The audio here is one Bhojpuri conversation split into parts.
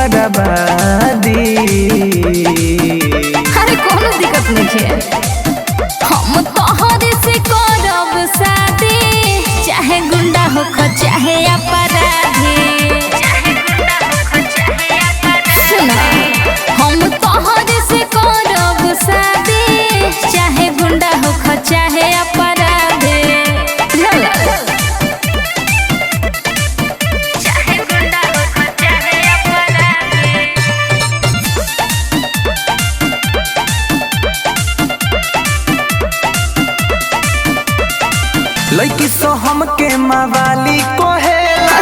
बर्बादी। अरे कोनो दिक्कत नहीं है, हम तोहरे से करब शादी, चाहे गुंडा हो चाहे अपराधी। सुना, हम तोहरे से करब शादी, चाहे गुंडा हो चाहे अपराधी। लड़की सो हमके मवाली कोहेला।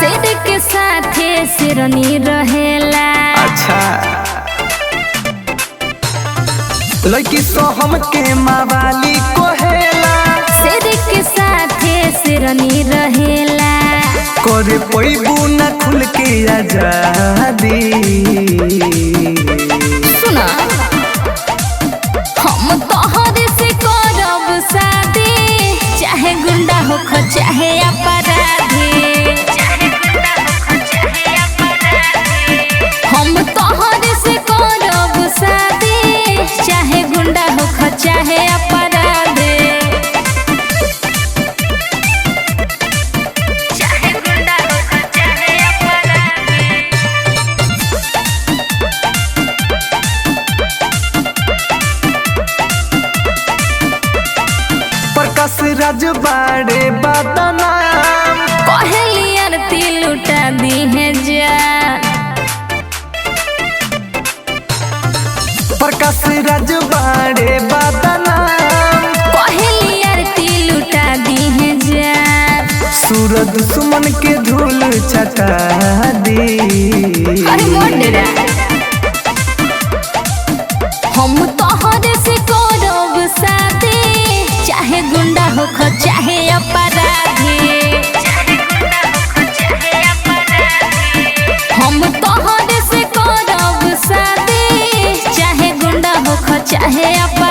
शेर के साथे सिरनी रहेला। अच्छा, लड़की सो हमके मवाली कोहेला। शेर के साथे सिरनी रहेला। करे पैबू न खुल के आजादी। सुना, हम तोहरे से करब शादी, चाहे गुंडा हो चाहे अपराधी। हम तोहरे से करब शादी, चाहे गुंडा हो चाहे अपराधी। प्रकाश राज बाड़े बदनाम। पहलियर तिल उठा दी है जान। प्रकाश राज बाड़े बदनाम। पहलियर तिल उठा दी है जान। सूरज सुमन के धूल छटा दी। अरे मोटेरा, हम तोहरे से करब शादी, चाहे गुंडा हो चाहे अपराधी। हम तोहरे से करब शादी, चाहे गुंडा हो चाहे अपराधी।